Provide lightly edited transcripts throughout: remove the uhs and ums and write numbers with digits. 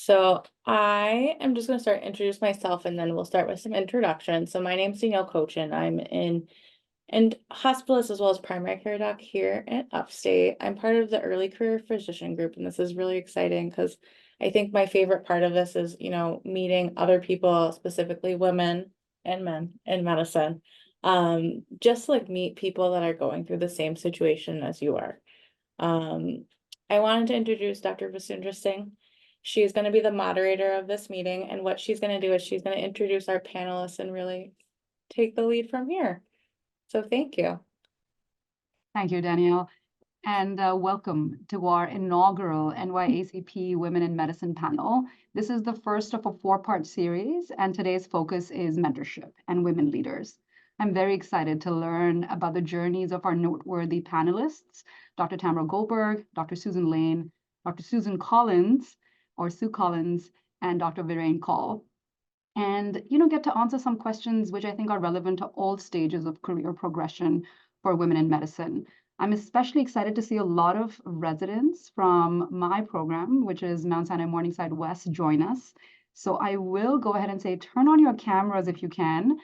So I am just going to start introduce myself and then we'll start with some introductions. So my name's Danielle Cochin. I'm in hospitalist as well as primary care doc here at Upstate. I'm part of the early career physician group, and this is really exciting because I think my favorite part of this is, meeting other people, specifically women and men in medicine. Just like meet people that are going through the same situation as you are. I wanted to introduce Dr. Vasundhara Singh. She's going to be the moderator of this meeting, and what she's going to do is she's going to introduce our panelists and really take the lead from here. So thank you. Thank you, Danielle. And welcome to our inaugural NYACP Women in Medicine panel. This is the first of a four-part series, and today's focus is mentorship and women leaders. I'm very excited to learn about the journeys of our noteworthy panelists, Dr. Tamara Goldberg, Dr. Susan Lane, Dr. Susan Collins, or Sue Collins, and Dr. Viren Kaul. And, get to answer some questions which I think are relevant to all stages of career progression for women in medicine. I'm especially excited to see a lot of residents from my program, which is Mount Sinai Morningside West, join us. So I will go ahead and say, turn on your cameras if you can.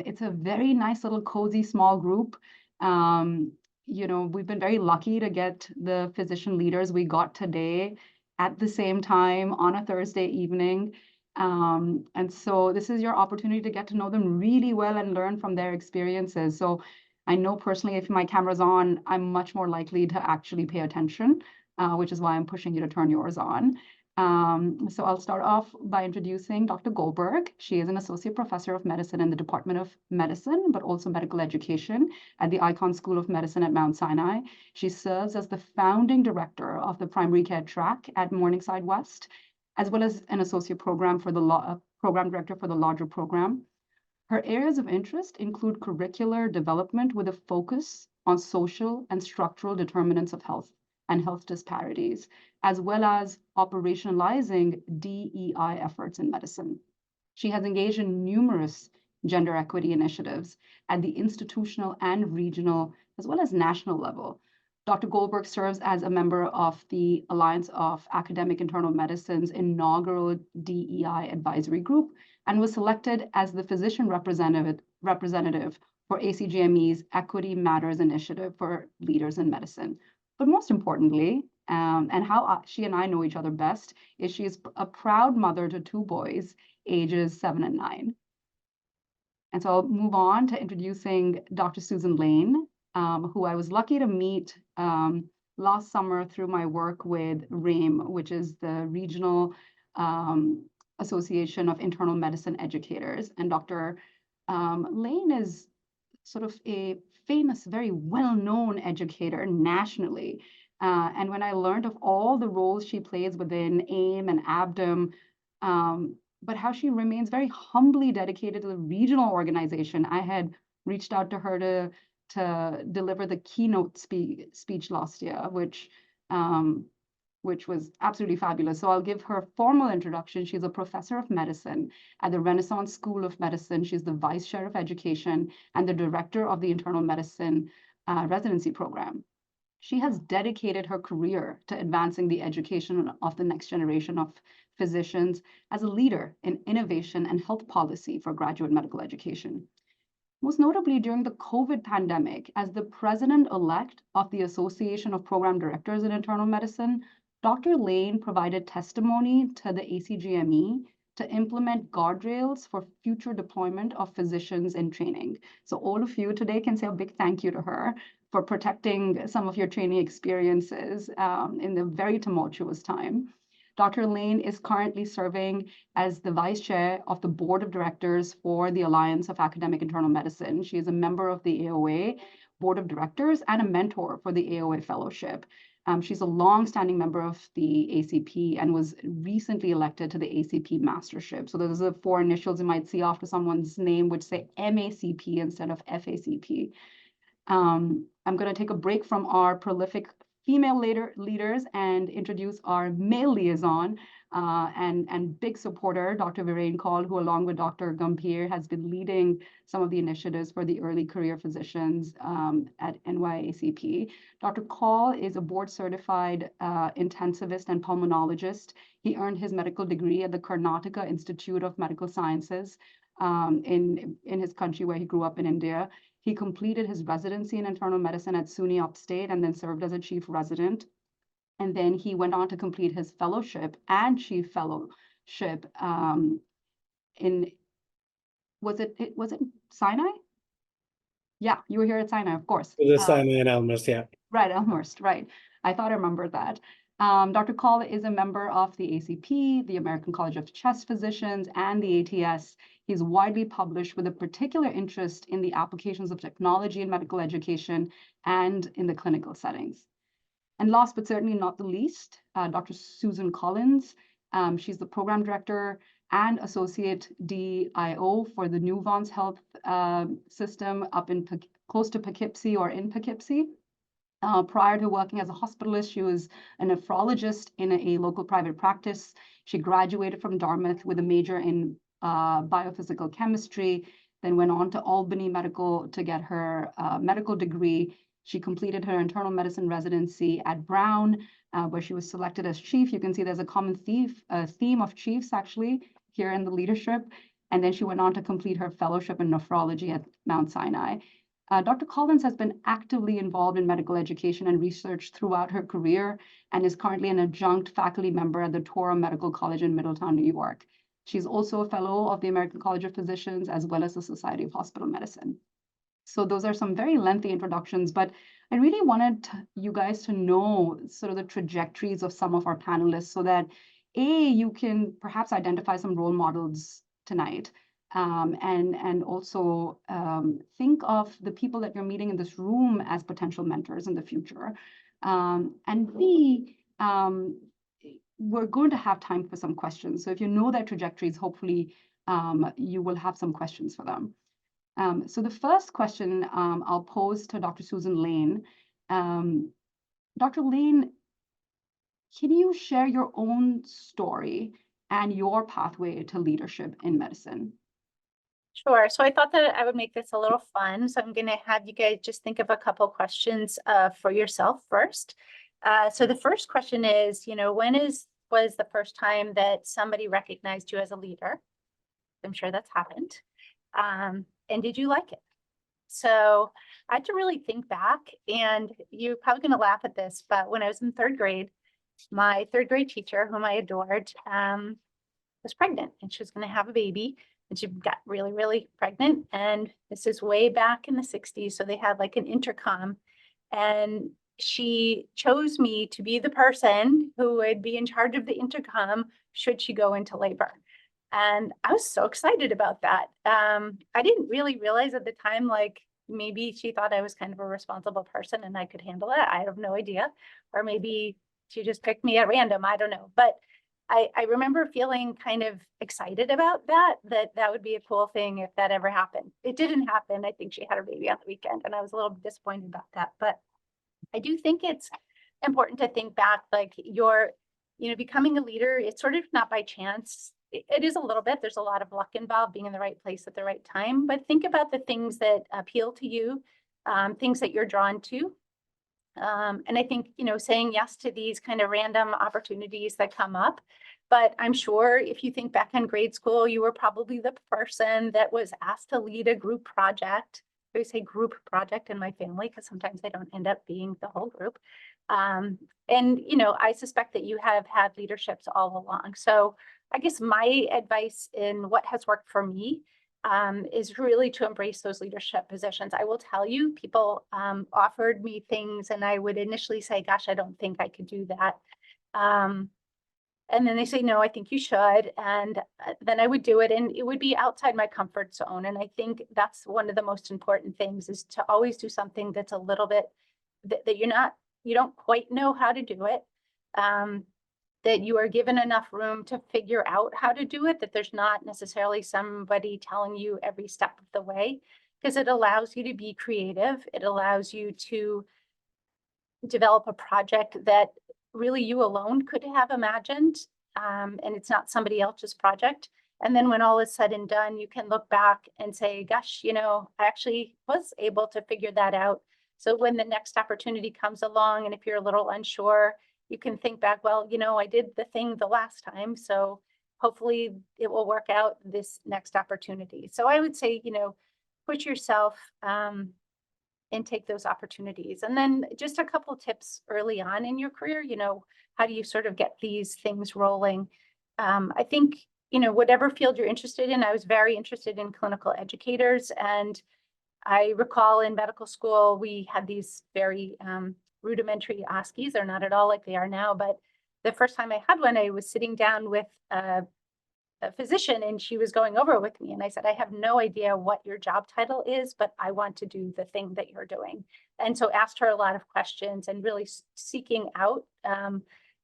It's a very nice little cozy small group. We've been very lucky to get the physician leaders we got today at the same time on a Thursday evening. And so this is your opportunity to get to know them really well and learn from their experiences. So I know personally, if my camera's on, I'm much more likely to actually pay attention, which is why I'm pushing you to turn yours on. So I'll start off by introducing Dr. Goldberg. She is an associate professor of medicine in the Department of Medicine, but also medical education at the Icahn School of Medicine at Mount Sinai. She serves as the founding director of the primary care track at Morningside West, as well as an associate program director for the larger program. Her areas of interest include curricular development with a focus on social and structural determinants of health and health disparities, as well as operationalizing DEI efforts in medicine. She has engaged in numerous gender equity initiatives at the institutional and regional, as well as national level. Dr. Goldberg serves as a member of the Alliance of Academic Internal Medicine's inaugural DEI advisory group and was selected as the physician representative for ACGME's Equity Matters Initiative for Leaders in Medicine. But most importantly, and how she and I know each other best, is she is a proud mother to two boys, ages 7 and 9. And so I'll move on to introducing Dr. Susan Lane, who I was lucky to meet last summer through my work with RAIM, which is the Regional Association of Internal Medicine Educators. And Dr. Lane is sort of a famous, very well-known educator nationally. And when I learned of all the roles she plays within AIM and ABDM, but how she remains very humbly dedicated to the regional organization, I had reached out to her to deliver the keynote speech last year, which was absolutely fabulous. So I'll give her a formal introduction. She's a professor of medicine at the Renaissance School of Medicine. She's the vice chair of education and the director of the internal medicine residency program. She has dedicated her career to advancing the education of the next generation of physicians as a leader in innovation and health policy for graduate medical education. Most notably during the COVID pandemic, as the president-elect of the Association of Program Directors in Internal Medicine, Dr. Lane provided testimony to the ACGME to implement guardrails for future deployment of physicians in training. So all of you today can say a big thank you to her for protecting some of your training experiences in the very tumultuous time. Dr. Lane is currently serving as the vice chair of the board of directors for the Alliance of Academic Internal Medicine. She is a member of the AOA board of directors and a mentor for the AOA fellowship. She's a long-standing member of the ACP and was recently elected to the ACP mastership. So those are the 4 initials you might see after someone's name, which say MACP instead of FACP. I'm going to take a break from our prolific female leaders and introduce our male liaison and big supporter, Dr. Viren Kaul, who along with Dr. Gambhir has been leading some of the initiatives for the early career physicians at NYACP. Dr. Kaul is a board certified intensivist and pulmonologist. He earned his medical degree at the Karnataka Institute of Medical Sciences in his country where he grew up in India. He completed his residency in internal medicine at SUNY Upstate and then served as a chief resident. And then he went on to complete his fellowship and chief fellowship was it Sinai? Yeah, you were here at Sinai, of course. The Sinai and Elmhurst, yeah. Right, Elmhurst, right. I thought I remembered that. Dr. Kaul is a member of the ACP, the American College of Chest Physicians, and the ATS. He's widely published with a particular interest in the applications of technology in medical education and in the clinical settings. And last but certainly not the least, Dr. Susan Collins. She's the program director and associate DIO for the Nuvance Health system up in close to Poughkeepsie or in Poughkeepsie. Prior to working as a hospitalist, she was a nephrologist in a local private practice. She graduated from Dartmouth with a major in biophysical chemistry, then went on to Albany Medical to get her medical degree. She completed her internal medicine residency at Brown, where she was selected as chief. You can see there's a common theme of chiefs actually here in the leadership. And then she went on to complete her fellowship in nephrology at Mount Sinai. Dr. Collins has been actively involved in medical education and research throughout her career and is currently an adjunct faculty member at the Torah Medical College in Middletown, New York. She's also a fellow of the American College of Physicians as well as the Society of Hospital Medicine. So those are some very lengthy introductions, but I really wanted you guys to know sort of the trajectories of some of our panelists so that you can perhaps identify some role models tonight. And also think of the people that you're meeting in this room as potential mentors in the future. And B, we're going to have time for some questions. So if you know their trajectories, hopefully you will have some questions for them. So the first question I'll pose to Dr. Susan Lane. Dr. Lane, can you share your own story and your pathway to leadership in medicine? Sure. So I thought that I would make this a little fun. So I'm going to have you guys just think of a couple questions for yourself first. So the first question is, when was the first time that somebody recognized you as a leader? I'm sure that's happened. And did you like it? So I had to really think back, and you're probably going to laugh at this, but when I was in third grade, my third grade teacher, whom I adored, was pregnant, and she was going to have a baby. And she got really, really pregnant. And this is way back in the 60s. So they had like an intercom. And she chose me to be the person who would be in charge of the intercom should she go into labor. And I was so excited about that. I didn't really realize at the time, like maybe she thought I was kind of a responsible person and I could handle it. I have no idea. Or maybe she just picked me at random. I don't know. But I remember feeling kind of excited about that would be a cool thing if that ever happened. It didn't happen. I think she had her baby on the weekend and I was a little disappointed about that. But I do think it's important to think back, like you're, becoming a leader, it's sort of not by chance. It is a little bit, there's a lot of luck involved, being in the right place at the right time, but think about the things that appeal to you, things that you're drawn to. And I think, saying yes to these kind of random opportunities that come up. But I'm sure if you think back in grade school, you were probably the person that was asked to lead a group project. I always say group project in my family because sometimes they don't end up being the whole group. And, I suspect that you have had leaderships all along. So I guess my advice in what has worked for me is really to embrace those leadership positions. I will tell you, people offered me things and I would initially say, gosh, I don't think I could do that. And then they say, no, I think you should. And then I would do it and it would be outside my comfort zone. And I think that's one of the most important things is to always do something that's a little bit that you don't quite know how to do it. That you are given enough room to figure out how to do it, that there's not necessarily somebody telling you every step of the way, because it allows you to be creative. It allows you to develop a project that really you alone could have imagined, and it's not somebody else's project. And then when all is said and done, you can look back and say, gosh, you know, I actually was able to figure that out. So when the next opportunity comes along, and if you're a little unsure, you can think back, well, you know, I did the thing the last time, so hopefully it will work out this next opportunity. So I would say, you know, push yourself and take those opportunities. And then just a couple tips early on in your career, you know, how do you sort of get these things rolling? I think, you know, whatever field you're interested in, I was very interested in clinical educators. And I recall in medical school, we had these very rudimentary OSCEs. They're not at all like they are now, but the first time I had one, I was sitting down with a physician and she was going over with me. And I said, I have no idea what your job title is, but I want to do the thing that you're doing. And so asked her a lot of questions and really seeking out,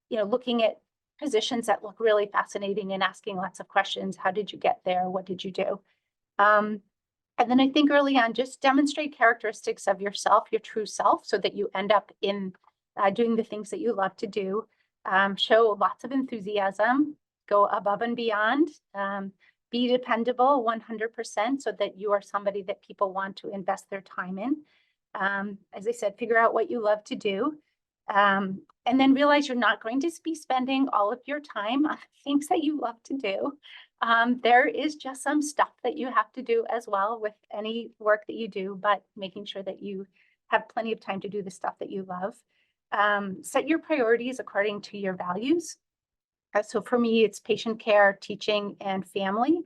you know, looking at positions that look really fascinating and asking lots of questions. How did you get there? What did you do? And then I think early on, just demonstrate characteristics of yourself, your true self, so that you end up in doing the things that you love to do. Show lots of enthusiasm, go above and beyond, be dependable 100% so that you are somebody that people want to invest their time in. As I said, figure out what you love to do. And then realize you're not going to be spending all of your time on things that you love to do. There is just some stuff that you have to do as well with any work that you do, but making sure that you have plenty of time to do the stuff that you love. Set your priorities according to your values. So for me, it's patient care, teaching, and family.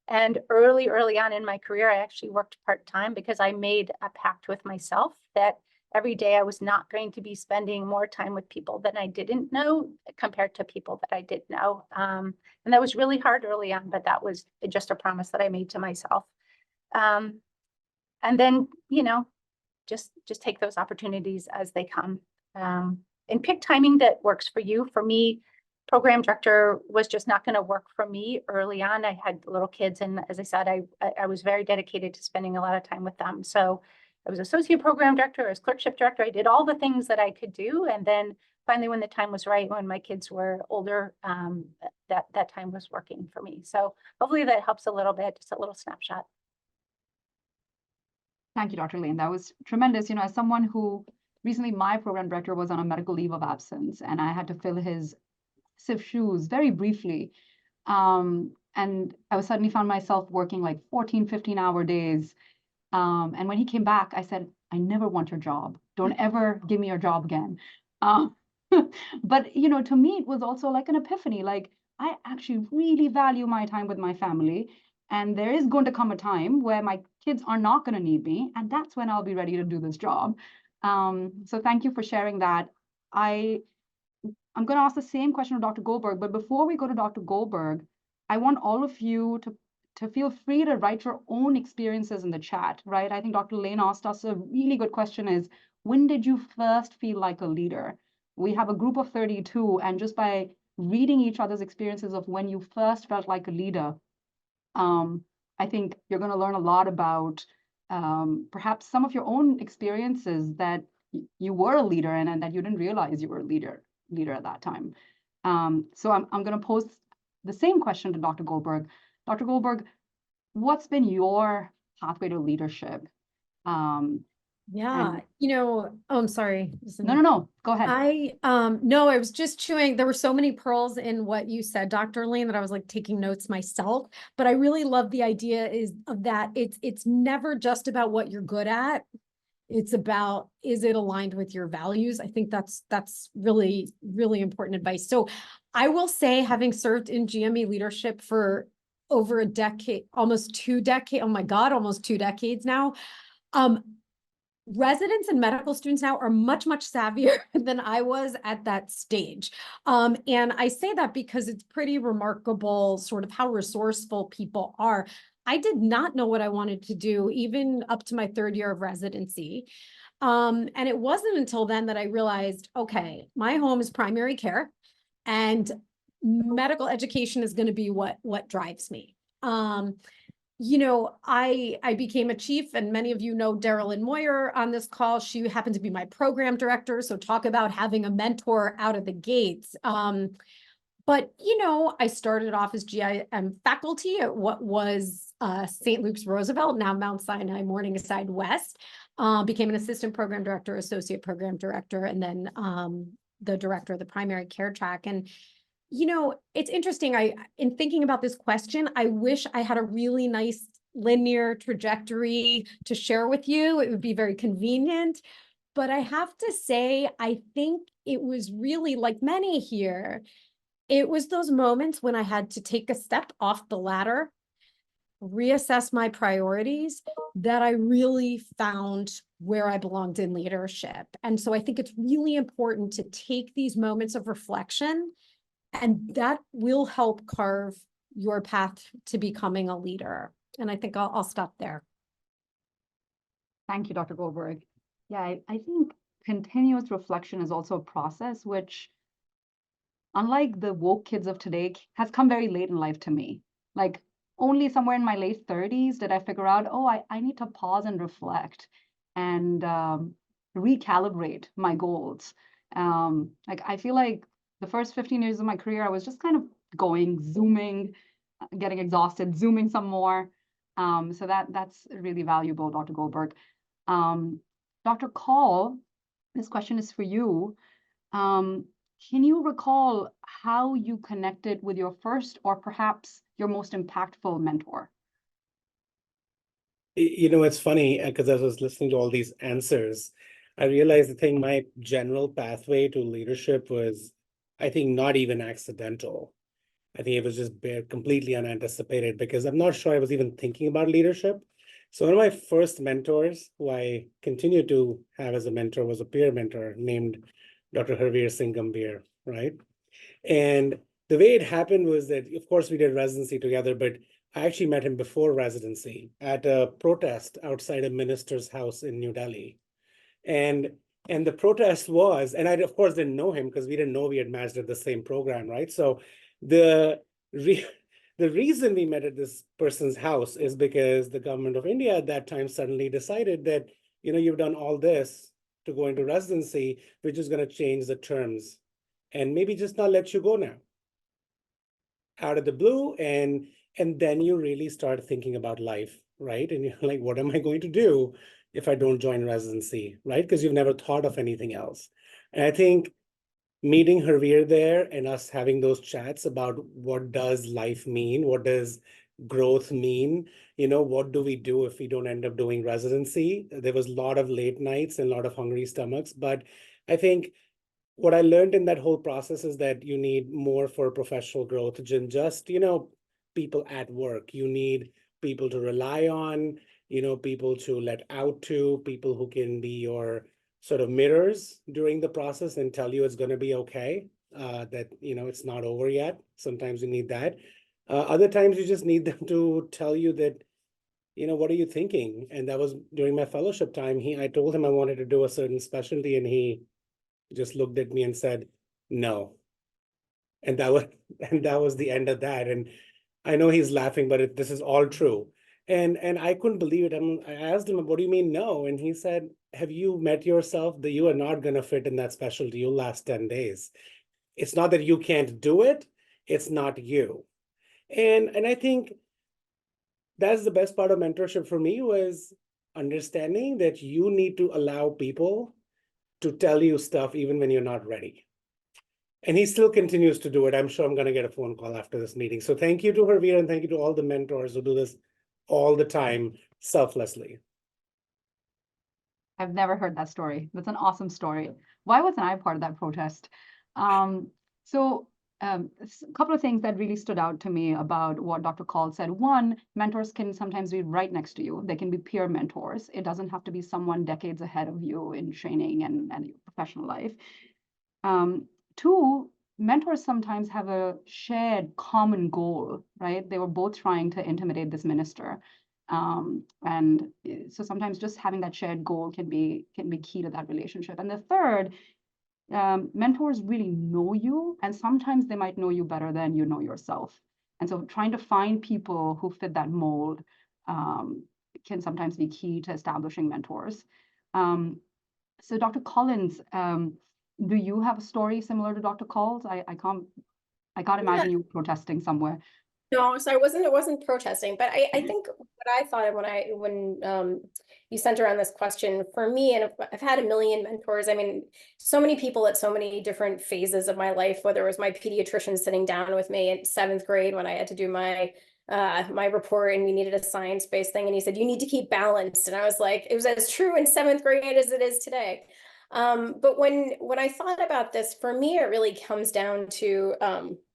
And early on in my career, I actually worked part-time because I made a pact with myself that every day I was not going to be spending more time with people that I didn't know compared to people that I did know. And that was really hard early on, but that was just a promise that I made to myself. And then, you know, just take those opportunities as they come, and pick timing that works for you. For me, program director was just not going to work for me early on. I had little kids, and as I said, I was very dedicated to spending a lot of time with them. So I was associate program director, I was clerkship director. I did all the things that I could do. And then finally, when the time was right, when my kids were older, that time was working for me. So hopefully that helps a little bit, just a little snapshot. Thank you, Dr. Lane. That was tremendous. You know, as someone who recently, my program director was on a medical leave of absence, and I had to fill his shoes very briefly. And I suddenly found myself working like 14, 15-hour days. And when he came back, I said, I never want your job. Don't ever give me your job again. But, you know, to me, it was also like an epiphany. Like, I actually really value my time with my family. And there is going to come a time where my kids are not going to need me. And that's when I'll be ready to do this job. So thank you for sharing that. I'm going to ask the same question of Dr. Goldberg. But before we go to Dr. Goldberg, I want all of you to feel free to write your own experiences in the chat, right? I think Dr. Lane asked us a really good question is, when did you first feel like a leader? We have a group of 32, and just by reading each other's experiences of when you first felt like a leader, I think you're going to learn a lot about perhaps some of your own experiences that you were a leader in and that you didn't realize you were a leader at that time. So I'm going to pose the same question to Dr. Goldberg. Dr. Goldberg, what's been your pathway to leadership? Yeah, you know, oh, I'm sorry. No, go ahead. No, I was just chewing. There were so many pearls in what you said, Dr. Lane, that I was like taking notes myself. But I really love the idea of that it's never just about what you're good at. It's about, is it aligned with your values? I think that's really, really important advice. So I will say, having served in GME leadership for over a decade, almost 2 decades, oh my God, almost 2 decades now. Residents and medical students now are much, much savvier than I was at that stage. And I say that because it's pretty remarkable sort of how resourceful people are. I did not know what I wanted to do, even up to my 3rd year of residency. And it wasn't until then that I realized, okay, my home is primary care and medical education is going to be what drives me. you know, I became a chief, and many of you know Darylyn Moyer on this call. She happened to be my program director. So talk about having a mentor out of the gates. But, you know, I started off as GIM faculty at what was St. Luke's Roosevelt, now Mount Sinai Morningside West. Became an assistant program director, associate program director, and then the director of the primary care track. And you know, it's interesting. In thinking about this question, I wish I had a really nice linear trajectory to share with you. It would be very convenient. But I have to say, I think it was really like many here. It was those moments when I had to take a step off the ladder, reassess my priorities, that I really found where I belonged in leadership. And so I think it's really important to take these moments of reflection, and that will help carve your path to becoming a leader. And I think I'll stop there. Thank you, Dr. Goldberg. Yeah, I think continuous reflection is also a process which, unlike the woke kids of today, has come very late in life to me. Like only somewhere in my late 30s did I figure out, oh, I need to pause and reflect and recalibrate my goals. Like I feel like the first 15 years of my career, I was just kind of going, zooming, getting exhausted, zooming some more. So that's really valuable, Dr. Goldberg. Dr. Kaul, this question is for you. Can you recall how you connected with your first or perhaps your most impactful mentor? You know, it's funny because I was listening to all these answers. I realized I think my general pathway to leadership was, I think, not even accidental. I think it was just completely unanticipated because I'm not sure I was even thinking about leadership. So one of my first mentors, who I continue to have as a mentor, was a peer mentor named Dr. Singh, right? And the way it happened was that, of course, we did residency together, but I actually met him before residency at a protest outside a minister's house in New Delhi. And the protest was, and I, of course, didn't know him because we didn't know we had matched at the same program, right? So the reason we met at this person's house is because the government of India at that time suddenly decided that, you know, you've done all this to go into residency, which is going to change the terms and maybe just not let you go now. Out of the blue, and then you really start thinking about life, right? And you're like, what am I going to do if I don't join residency, right? Because you've never thought of anything else. And I think meeting Harveer there and us having those chats about what does life mean, what does growth mean, you know, what do we do if we don't end up doing residency? There was a lot of late nights and a lot of hungry stomachs, but I think what I learned in that whole process is that you need more for professional growth than just, you know, people at work. You need people to rely on, you know, people to let out to, people who can be your sort of mirrors during the process and tell you it's going to be okay, that, you know, it's not over yet. Sometimes you need that. Other times you just need them to tell you that, you know, what are you thinking? And that was during my fellowship time. I told him I wanted to do a certain specialty, and he just looked at me and said, no. And that was the end of that. And I know he's laughing, but this is all true. And I couldn't believe it. I asked him, what do you mean no? And he said, have you met yourself that you are not going to fit in that specialty? You'll last 10 days. It's not that you can't do it. It's not you. And I think that's the best part of mentorship for me, was understanding that you need to allow people to tell you stuff even when you're not ready. And he still continues to do it. I'm sure I'm going to get a phone call after this meeting. So thank you to Harveer, and thank you to all the mentors who do this all the time selflessly. I've never heard that story. That's an awesome story. Why wasn't I part of that protest? A couple of things that really stood out to me about what Dr. Kaul said. One, mentors can sometimes be right next to you. They can be peer mentors. It doesn't have to be someone decades ahead of you in training and your professional life. Two, mentors sometimes have a shared common goal, right? They were both trying to intimidate this minister. And so sometimes just having that shared goal can be key to that relationship. And the third, mentors really know you, and sometimes they might know you better than you know yourself. And so trying to find people who fit that mold can sometimes be key to establishing mentors. So Dr. Collins, do you have a story similar to Dr. Kaul's? I can't imagine you protesting somewhere. No, so it wasn't protesting, but I think what I thought of when you sent around this question for me, and I've had a million mentors. I mean, so many people at so many different phases of my life, whether it was my pediatrician sitting down with me in 7th grade when I had to do my report and we needed a science-based thing, and he said, you need to keep balanced. And I was like, it was as true in 7th grade as it is today. But when I thought about this, for me, it really comes down to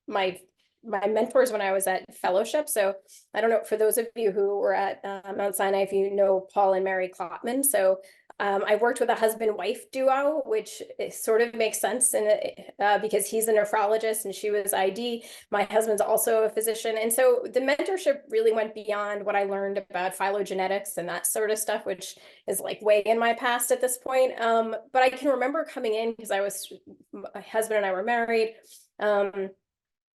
my mentors when I was at fellowship. So I don't know, for those of you who were at Mount Sinai, if you know Paul and Mary Klopman. So I worked with a husband-wife duo, which sort of makes sense because he's a nephrologist and she was ID. My husband's also a physician. And so the mentorship really went beyond what I learned about phylogenetics and that sort of stuff, which is like way in my past at this point. But I can remember coming in because my husband and I were married.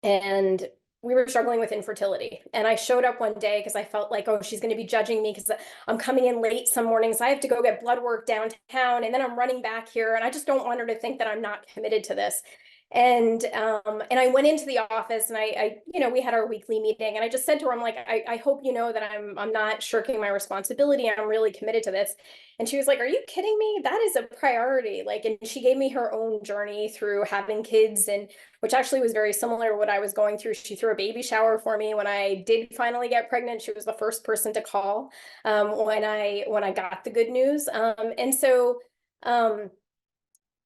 And we were struggling with infertility. And I showed up one day because I felt like, oh, she's going to be judging me because I'm coming in late some mornings. I have to go get blood work downtown and then I'm running back here. And I just don't want her to think that I'm not committed to this. And I went into the office and I we had our weekly meeting and I just said to her, I'm like, I hope you know that I'm not shirking my responsibility. I'm really committed to this. And she was like, are you kidding me? That is a priority. Like, and she gave me her own journey through having kids, and which actually was very similar to what I was going through. She threw a baby shower for me when I did finally get pregnant. She was the first person to call when I got the good news.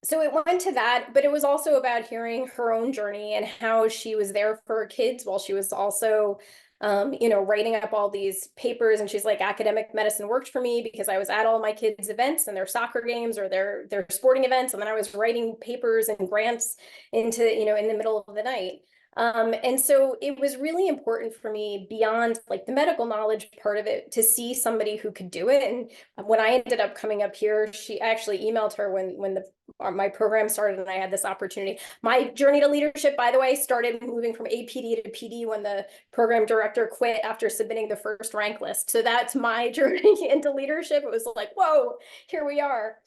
So it went to that, but it was also about hearing her own journey and how she was there for her kids while she was also, writing up all these papers. And she's like, academic medicine worked for me because I was at all my kids' events and their soccer games or their sporting events. And then I was writing papers and grants in the middle of the night. And so it was really important for me beyond like the medical knowledge part of it to see somebody who could do it. And when I ended up coming up here, I actually emailed her when my program started and I had this opportunity. My journey to leadership, by the way, started moving from APD to PD when the program director quit after submitting the first rank list. So that's my journey into leadership. It was like, whoa, here we are.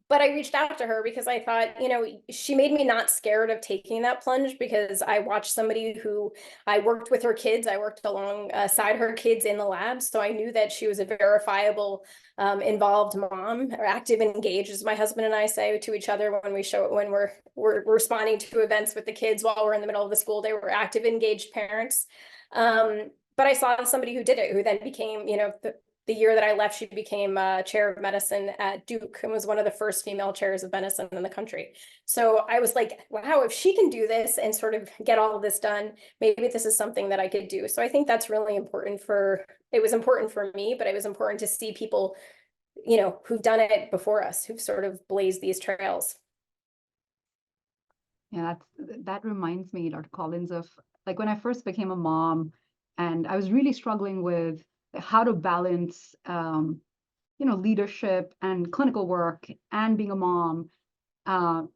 But I reached out to her because I thought, she made me not scared of taking that plunge because I watched somebody who I worked with her kids. I worked alongside her kids in the lab. So I knew that she was a verifiable, involved mom, or active and engaged, as my husband and I say to each other when we're responding to events with the kids while we're in the middle of the school day. We're active, engaged parents. But I saw somebody who did it, who then became, the year that I left, she became chair of medicine at Duke and was one of the first female chairs of medicine in the country. So I was like, wow, if she can do this and sort of get all of this done, maybe this is something that I could do. So I think that's really important it was important for me, but it was important to see people, who've done it before us, who've sort of blazed these trails. Yeah, that reminds me, Dr. Collins, of like when I first became a mom and I was really struggling with how to balance, leadership and clinical work and being a mom, and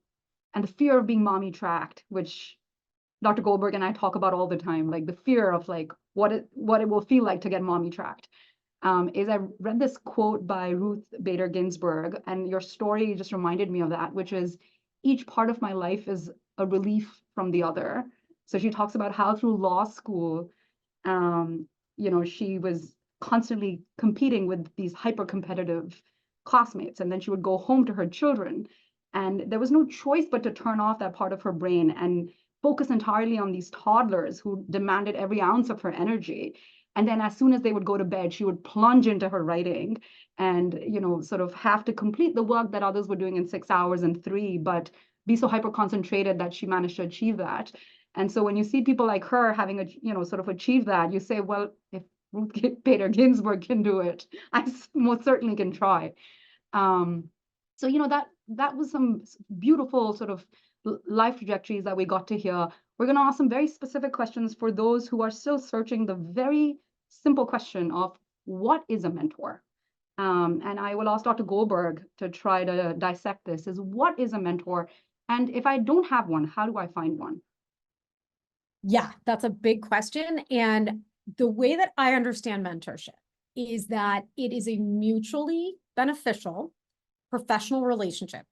the fear of being mommy tracked, which Dr. Goldberg and I talk about all the time, like the fear of like what it will feel like to get mommy tracked. Is I read this quote by Ruth Bader Ginsburg, and your story just reminded me of that, which is each part of my life is a relief from the other. So she talks about how through law school, she was constantly competing with these hyper competitive classmates, and then she would go home to her children and there was no choice but to turn off that part of her brain and focus entirely on these toddlers who demanded every ounce of her energy. And then as soon as they would go to bed, she would plunge into her writing and sort of have to complete the work that others were doing in 6 hours and 3, but be so hyper concentrated that she managed to achieve that. And so when you see people like her having sort of achieved that, you say, well, if Ruth Bader Ginsburg can do it, I most certainly can try. So that was some beautiful sort of life trajectories that we got to hear. We're going to ask some very specific questions for those who are still searching the very simple question of what is a mentor? And I will ask Dr. Goldberg to try to dissect this, is what is a mentor? And if I don't have one, how do I find one? Yeah, that's a big question. And the way that I understand mentorship is that it is a mutually beneficial professional relationship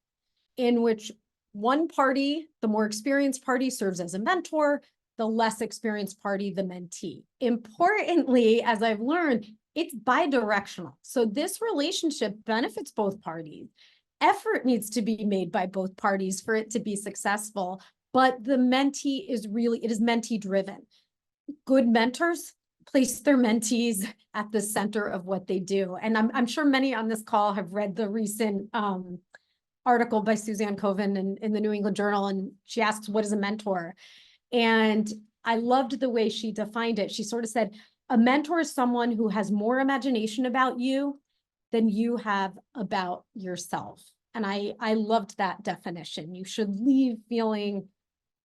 in which one party, the more experienced party, serves as a mentor, the less experienced party, the mentee. Importantly, as I've learned, it's bidirectional. So this relationship benefits both parties. Effort needs to be made by both parties for it to be successful, but the mentee is really, it is mentee driven. Good mentors place their mentees at the center of what they do. And I'm sure many on this call have read the recent article by Suzanne Coven in the New England Journal, and she asks, what is a mentor? And I loved the way she defined it. She sort of said, a mentor is someone who has more imagination about you than you have about yourself. And I loved that definition. You should leave feeling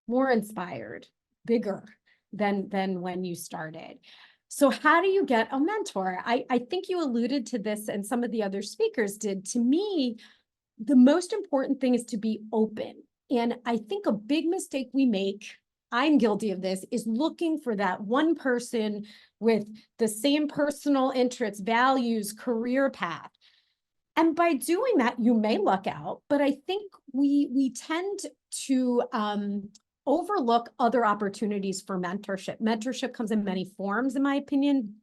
more inspired, bigger than when you started. So how do you get a mentor? I think you alluded to this and some of the other speakers did. To me, the most important thing is to be open. And I think a big mistake we make, I'm guilty of this, is looking for that one person with the same personal interests, values, career path. And by doing that, you may luck out, but I think we tend to overlook other opportunities for mentorship. Mentorship comes in many forms, in my opinion.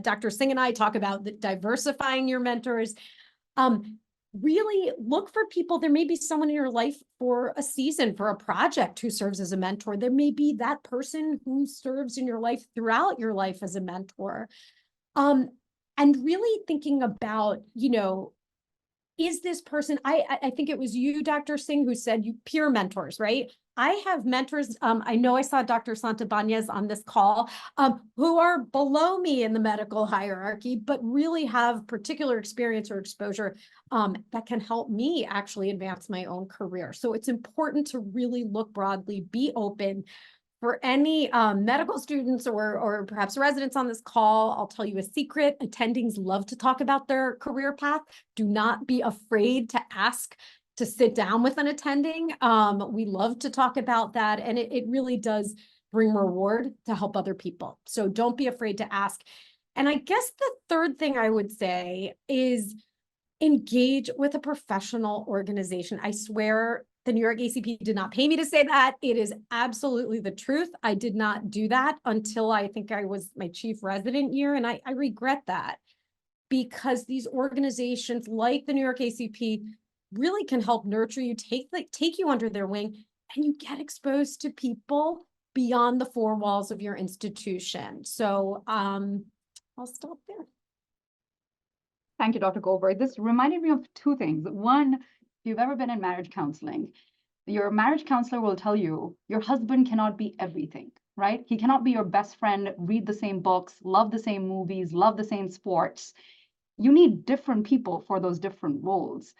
Dr. Singh and I talk about diversifying your mentors. Really look for people. There may be someone in your life for a season, for a project, who serves as a mentor. There may be that person who serves in your life throughout your life as a mentor. And really thinking about, is this person, I think it was you, Dr. Singh, who said you peer mentors, right? I have mentors, I know I saw Dr. Santabanez on this call, who are below me in the medical hierarchy, but really have particular experience or exposure that can help me actually advance my own career. So it's important to really look broadly, be open. For any medical students or perhaps residents on this call, I'll tell you a secret. Attendings love to talk about their career path. Do not be afraid to ask to sit down with an attending. We love to talk about that, and it really does bring reward to help other people. So don't be afraid to ask. And I guess the third thing I would say is engage with a professional organization. I swear the New York ACP did not pay me to say that. It is absolutely the truth. I did not do that until I think I was my chief resident year. And I regret that, because these organizations like the New York ACP really can help nurture you, take you under their wing, and you get exposed to people beyond the four walls of your institution. So I'll stop there. Thank you, Dr. Goldberg. This reminded me of two things. One, if you've ever been in marriage counseling, your marriage counselor will tell you your husband cannot be everything, right? He cannot be your best friend, read the same books, love the same movies, love the same sports. You need different people for those different roles.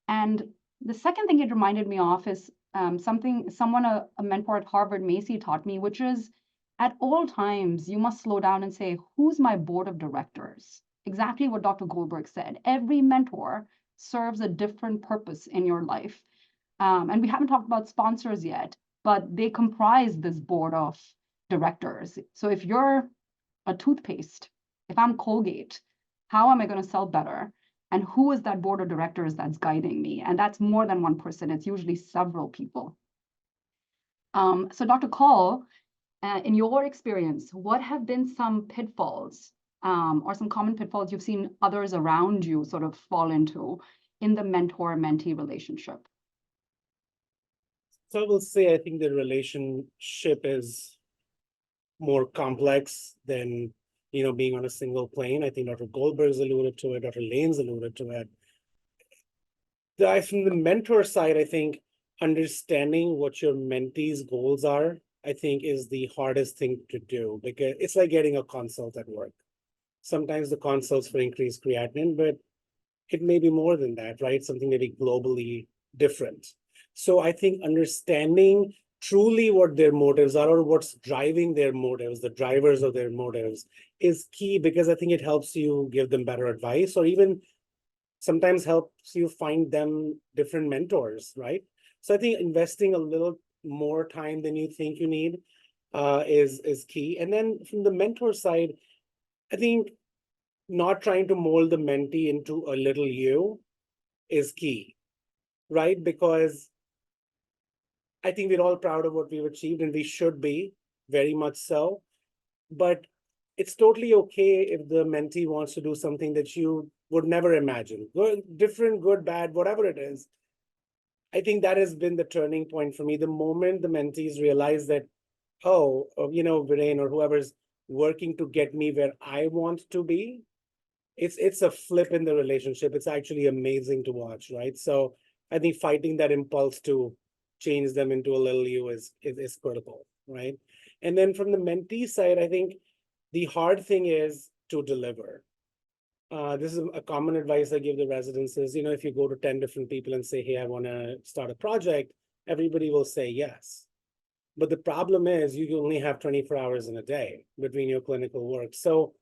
And the second thing it reminded me of is someone, a mentor at Harvard, Macy, taught me, which is at all times, you must slow down and say, who's my board of directors? Exactly what Dr. Goldberg said. Every mentor serves a different purpose in your life. And we haven't talked about sponsors yet, but they comprise this board of directors. So if you're a toothpaste, if I'm Colgate, how am I going to sell better? And who is that board of directors that's guiding me? And that's more than one person. It's usually several people. So Dr. Kaul, in your experience, what have been some pitfalls or some common pitfalls you've seen others around you sort of fall into in the mentor-mentee relationship? So I will say, I think the relationship is more complex than, being on a single plane. I think Dr. Goldberg's alluded to it, Dr. Lane's alluded to it. From the mentor side, I think understanding what your mentee's goals are, I think, is the hardest thing to do, because it's like getting a consult at work. Sometimes the consult's for increased creatinine, but it may be more than that, right? Something maybe globally different. So I think understanding truly what their motives are, or what's driving their motives, the drivers of their motives, is key, because I think it helps you give them better advice, or even sometimes helps you find them different mentors, right? So I think investing a little more time than you think you need is key. And then from the mentor side, I think not trying to mold the mentee into a little you is key, right? Because I think we're all proud of what we've achieved, and we should be, very much so. But it's totally okay if the mentee wants to do something that you would never imagine. Good, different, good, bad, whatever it is. I think that has been the turning point for me. The moment the mentees realize that, oh, Viren or whoever's working to get me where I want to be, it's a flip in the relationship. It's actually amazing to watch, right? So I think fighting that impulse to change them into a little you is critical, right? And then from the mentee side, I think the hard thing is to deliver. This is a common advice I give the residents is, if you go to 10 different people and say, hey, I want to start a project, everybody will say yes. But the problem is you only have 24 hours in a day between your clinical work. So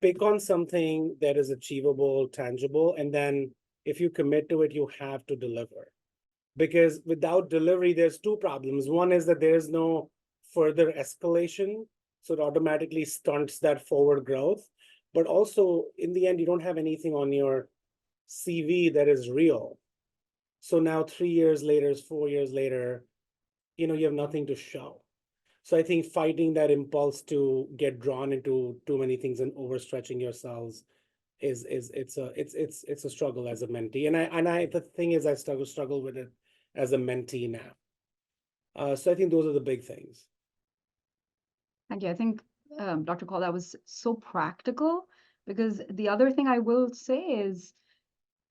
pick on something that is achievable, tangible, and then if you commit to it, you have to deliver. Because without delivery, there's two problems. One is that there is no further escalation, so it automatically stunts that forward growth. But also, in the end, you don't have anything on your CV that is real. So now 3 years later, 4 years later, you have nothing to show. So I think fighting that impulse to get drawn into too many things and overstretching yourselves it's a struggle as a mentee. And I the thing is I struggle with it as a mentee now. So I think those are the big things. Thank you. I think, Dr. Kaul, that was so practical, because the other thing I will say is,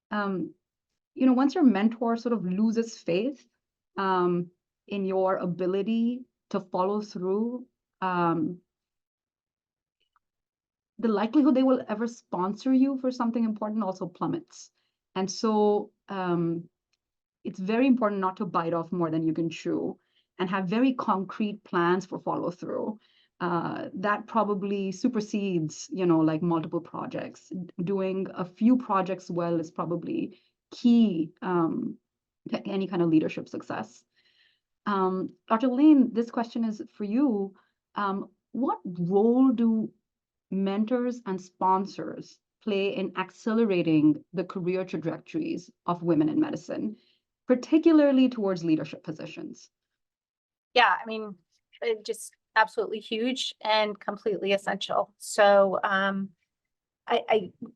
once your mentor sort of loses faith in your ability to follow through, the likelihood they will ever sponsor you for something important also plummets. And so it's very important not to bite off more than you can chew and have very concrete plans for follow through. That probably supersedes, like multiple projects. Doing a few projects well is probably key to any kind of leadership success. Dr. Lane, this question is for you. What role do mentors and sponsors play in accelerating the career trajectories of women in medicine, particularly towards leadership positions? Yeah, I mean, just absolutely huge and completely essential. So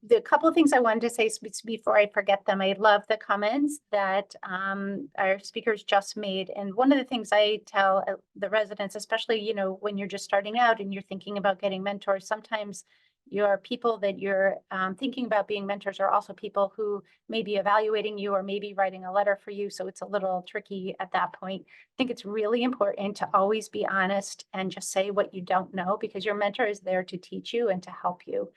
the couple of things I wanted to say before I forget them, I love the comments that our speakers just made. And one of the things I tell the residents, especially, when you're just starting out and you're thinking about getting mentors, sometimes your people that you're thinking about being mentors are also people who may be evaluating you or maybe writing a letter for you. So it's a little tricky at that point. I think it's really important to always be honest and just say what you don't know, because your mentor is there to teach you and to help you.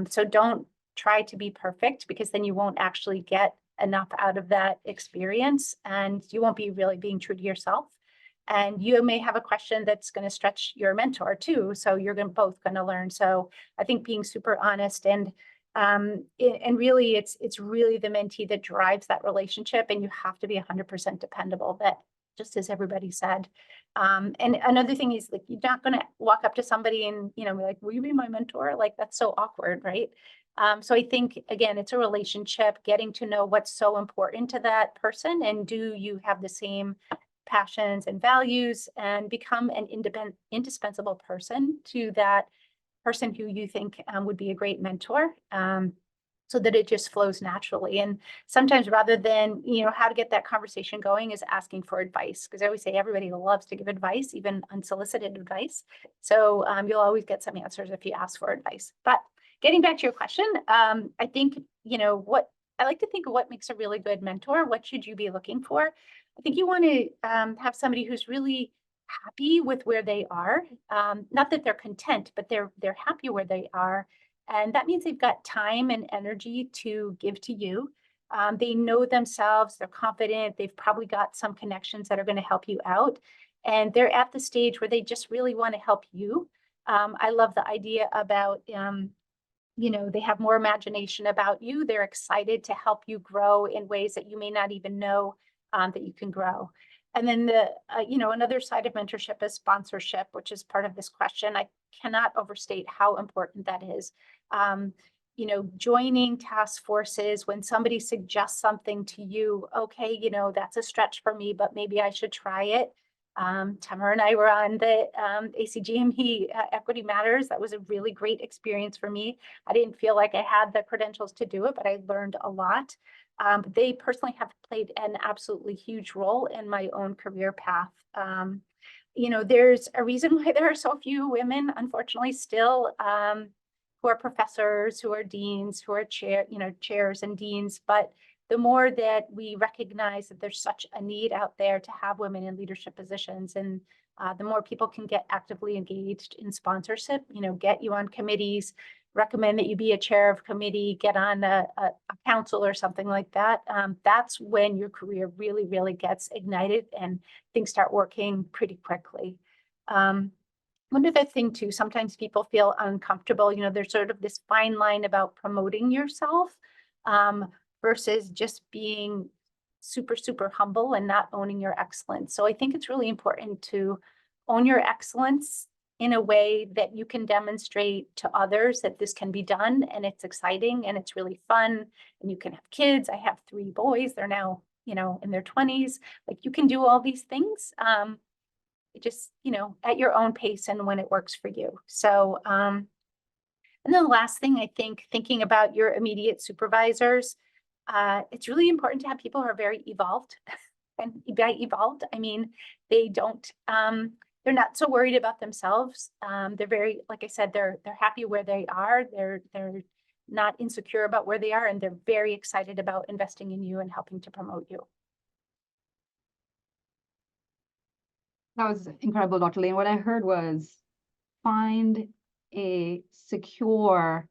So don't try to be perfect, because then you won't actually get enough out of that experience and you won't be really being true to yourself. And you may have a question that's going to stretch your mentor too. So you're both going to learn. So I think being super honest and really it's really the mentee that drives that relationship, and you have to be 100% dependable, that just as everybody said. And another thing is, like, you're not going to walk up to somebody and, be like, will you be my mentor? Like, that's so awkward, right? So I think, again, it's a relationship, getting to know what's so important to that person, and do you have the same passions and values, and become an indispensable person to that person who you think would be a great mentor, so that it just flows naturally. And sometimes, rather than, how to get that conversation going, is asking for advice, because I always say everybody loves to give advice, even unsolicited advice. So you'll always get some answers if you ask for advice. But getting back to your question, I think, what I like to think of what makes a really good mentor. What should you be looking for? I think you want to have somebody who's really happy with where they are. Not that they're content, but they're happy where they are. And that means they've got time and energy to give to you. They know themselves, they're confident, they've probably got some connections that are going to help you out. And they're at the stage where they just really want to help you. I love the idea about, they have more imagination about you. They're excited to help you grow in ways that you may not even know that you can grow. And then the, another side of mentorship is sponsorship, which is part of this question. I cannot overstate how important that is. Joining task forces when somebody suggests something to you, okay, that's a stretch for me, but maybe I should try it. Tamara and I were on the ACGME Equity Matters. That was a really great experience for me. I didn't feel like I had the credentials to do it, but I learned a lot. They personally have played an absolutely huge role in my own career path. There's a reason why there are so few women, unfortunately, still who are professors, who are deans, who are chairs and deans. But the more that we recognize that there's such a need out there to have women in leadership positions, and the more people can get actively engaged in sponsorship, get you on committees, recommend that you be a chair of committee, get on a council or something like that. That's when your career really, really gets ignited and things start working pretty quickly. One other thing too, sometimes people feel uncomfortable, there's sort of this fine line about promoting yourself versus just being super, super humble and not owning your excellence. So I think it's really important to own your excellence in a way that you can demonstrate to others that this can be done, and it's exciting and it's really fun, and you can have kids. I have 3 boys. They're now, in their 20s. Like, you can do all these things. Just, at your own pace and when it works for you. So, and then the last thing, I think, thinking about your immediate supervisors, it's really important to have people who are very evolved. And by evolved, I mean, they don't, they're not so worried about themselves. They're very, like I said, they're happy where they are. They're not insecure about where they are, and they're very excited about investing in you and helping to promote you. That was incredible, Dr. Lane. What I heard was find a secure,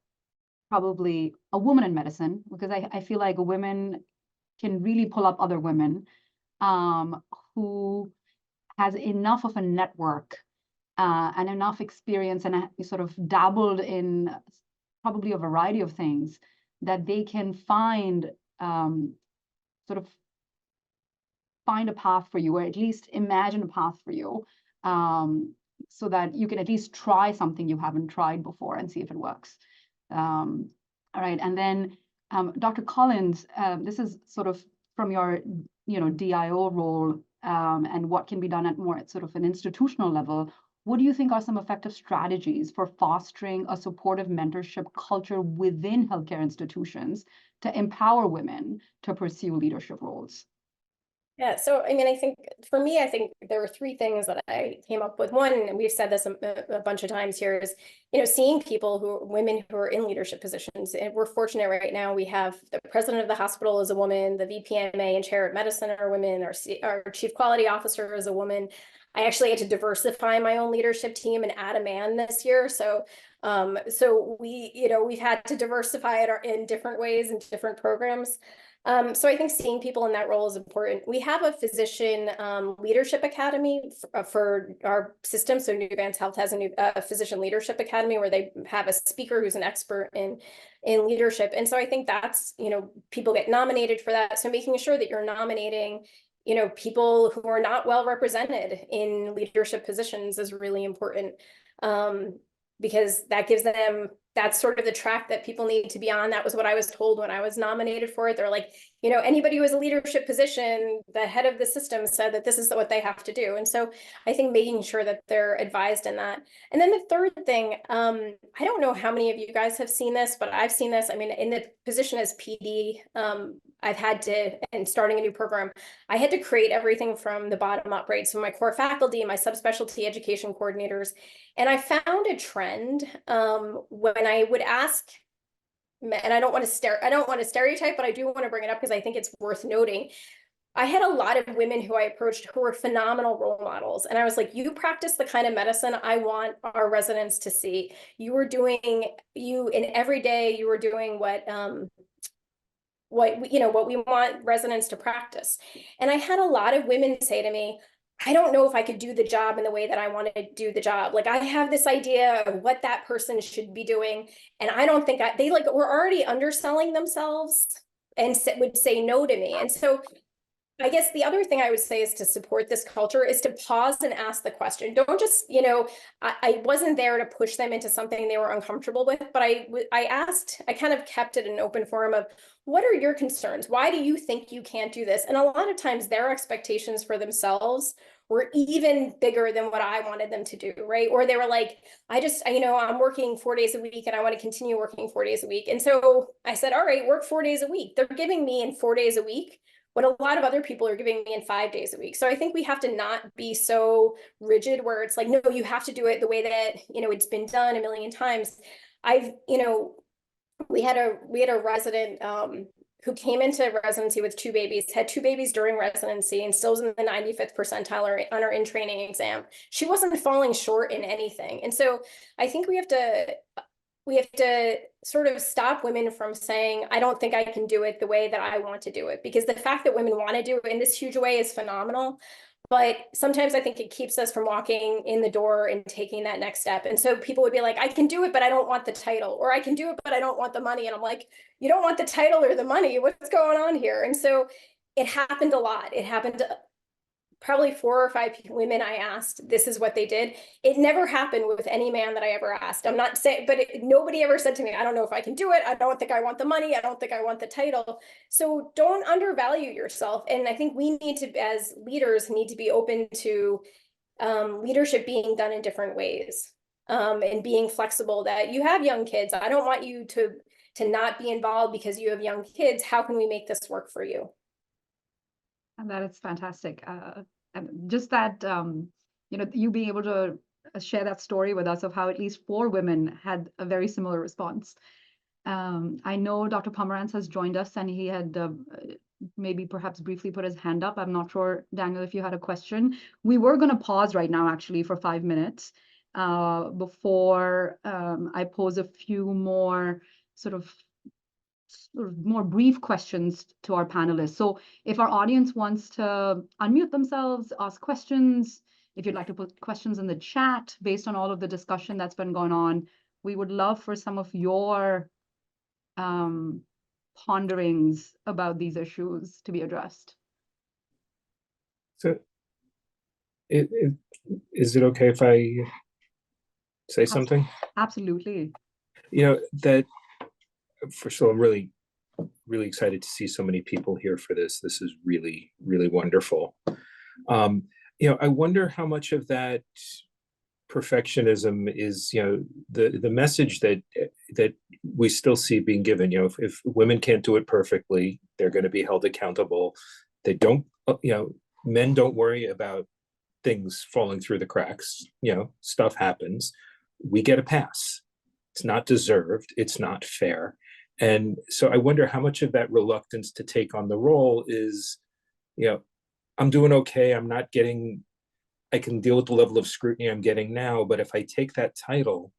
probably a woman in medicine, because I feel like women can really pull up other women who has enough of a network and enough experience and sort of dabbled in probably a variety of things that they can find find a path for you, or at least imagine a path for you, so that you can at least try something you haven't tried before and see if it works. All right, and then Dr. Collins, this is sort of from your DIO role and what can be done at more sort of an institutional level. What do you think are some effective strategies for fostering a supportive mentorship culture within healthcare institutions to empower women to pursue leadership roles? Yeah, so I mean, I think for me, I think there were 3 things that I came up with. One, and we've said this a bunch of times here, is seeing women who are in leadership positions. And we're fortunate right now. We have the president of the hospital is a woman, the VPMA and chair of medicine are women, our chief quality officer is a woman. I actually had to diversify my own leadership team and add a man this year. So we've had to diversify it in different ways and different programs. So I think seeing people in that role is important. We have a physician leadership academy for our system. So Nuvance Health has a physician leadership academy where they have a speaker who's an expert in leadership. And so I think that's, people get nominated for that. So making sure that you're nominating, people who are not well represented in leadership positions is really important. Because that gives them, that's sort of the track that people need to be on. That was what I was told when I was nominated for it. They're like, anybody who has a leadership position, the head of the system said that this is what they have to do. And so I think making sure that they're advised in that. And then the third thing, I don't know how many of you guys have seen this, but I've seen this. I mean, in the position as PD, I've had to, and starting a new program, I had to create everything from the bottom up, right? So my core faculty, my subspecialty education coordinators, and I found a trend when I would ask, and I don't want to stereotype, but I do want to bring it up because I think it's worth noting. I had a lot of women who I approached who were phenomenal role models. And I was like, you practice the kind of medicine I want our residents to see. You were doing, in every day, you were doing what we want residents to practice. And I had a lot of women say to me, I don't know if I could do the job in the way that I want to do the job. Like, I have this idea of what that person should be doing. And I don't think they were already underselling themselves and would say no to me. And so I guess the other thing I would say is to support this culture is to pause and ask the question. Don't just, I wasn't there to push them into something they were uncomfortable with, but I asked, I kind of kept it an open forum of, what are your concerns? Why do you think you can't do this? And a lot of times their expectations for themselves were even bigger than what I wanted them to do, right? Or they were like, I'm working 4 days a week and I want to continue working 4 days a week. And so I said, all right, work 4 days a week. They're giving me in 4 days a week what a lot of other people are giving me in 5 days a week. So I think we have to not be so rigid where it's like, no, you have to do it the way that, it's been done a million times. We had a resident who came into residency with 2 babies, had 2 babies during residency, and still was in the 95th percentile on her in-training exam. She wasn't falling short in anything. And so I think we have to sort of stop women from saying, I don't think I can do it the way that I want to do it, because the fact that women want to do it in this huge way is phenomenal. But sometimes I think it keeps us from walking in the door and taking that next step. And so people would be like, I can do it, but I don't want the title, or I can do it, but I don't want the money. And I'm like, you don't want the title or the money. What's going on here? And so it happened a lot. It happened probably 4 or 5 women I asked, this is what they did. It never happened with any man that I ever asked. I'm not saying, but nobody ever said to me, I don't know if I can do it. I don't think I want the money. I don't think I want the title. So don't undervalue yourself. And I think we need to, as leaders, need to be open to leadership being done in different ways, and being flexible, that you have young kids. I don't want you to not be involved because you have young kids. How can we make this work for you? And that is fantastic. And just that, you being able to share that story with us of how at least 4 women had a very similar response. I know Dr. Pomerantz has joined us, and he had maybe perhaps briefly put his hand up. I'm not sure, Daniel, if you had a question. We were going to pause right now, actually, for 5 minutes before I pose a few more sort of more brief questions to our panelists. So if our audience wants to unmute themselves, ask questions, if you'd like to put questions in the chat based on all of the discussion that's been going on, we would love for some of your ponderings about these issues to be addressed. So is it okay if I say something? Absolutely. That first of all, I'm really excited to see so many people here for this. This is really, really wonderful. I wonder how much of that perfectionism is, the message that we still see being given. If women can't do it perfectly, they're going to be held accountable. They don't, men don't worry about things falling through the cracks. Stuff happens. We get a pass. It's not deserved. It's not fair. And so I wonder how much of that reluctance to take on the role is, I'm doing okay. I can deal with the level of scrutiny I'm getting now, but if I take that title,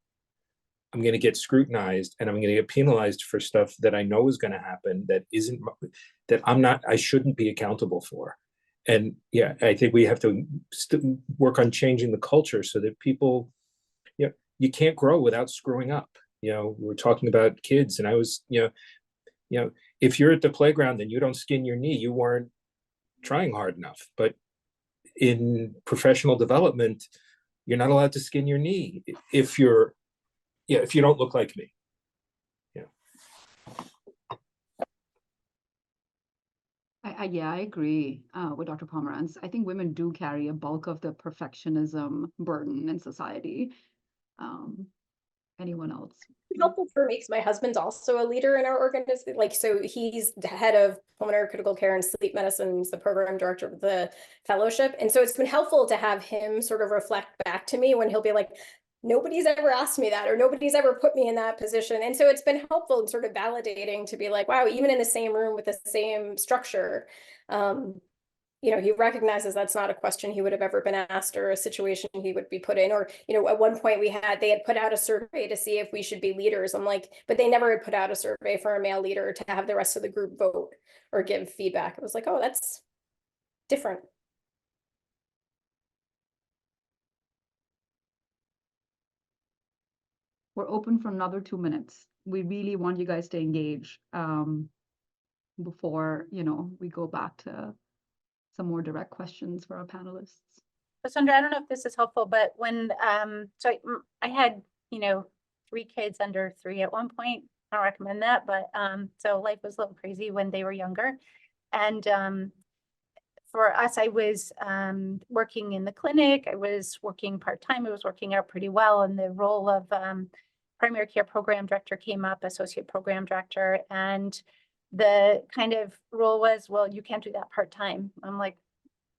I'm going to get scrutinized and I'm going to get penalized for stuff that I know is going to happen I shouldn't be accountable for. And I think we have to work on changing the culture so that people, you can't grow without screwing up. We're talking about kids, and I was, if you're at the playground and you don't skin your knee, you weren't trying hard enough. But in professional development, you're not allowed to skin your knee if you don't look like me. I agree with Dr. Pomerantz. I think women do carry a bulk of the perfectionism burden in society. Anyone else? Helpful for me because my husband's also a leader in our organization. So he's the head of pulmonary critical care and sleep medicine. He's the program director of the fellowship. And so it's been helpful to have him sort of reflect back to me when he'll be like, nobody's ever asked me that, or nobody's ever put me in that position. And so it's been helpful and sort of validating to be like, wow, even in the same room with the same structure, he recognizes that's not a question he would have ever been asked, or a situation he would be put in. Or, at one point they had put out a survey to see if we should be leaders. I'm like, but they never had put out a survey for a male leader to have the rest of the group vote or give feedback. It was like, oh, that's different. We're open for another 2 minutes. We really want you guys to engage before, we go back to some more direct questions for our panelists. Vasundhara, I don't know if this is helpful, but when, I had, 3 kids under 3 at one point. I don't recommend that, but, so life was a little crazy when they were younger. And, for us, I was, working in the clinic. I was working part-time. I was working out pretty well. And the role of, primary care program director came up, associate program director. And the kind of role was, well, you can't do that part-time. I'm like,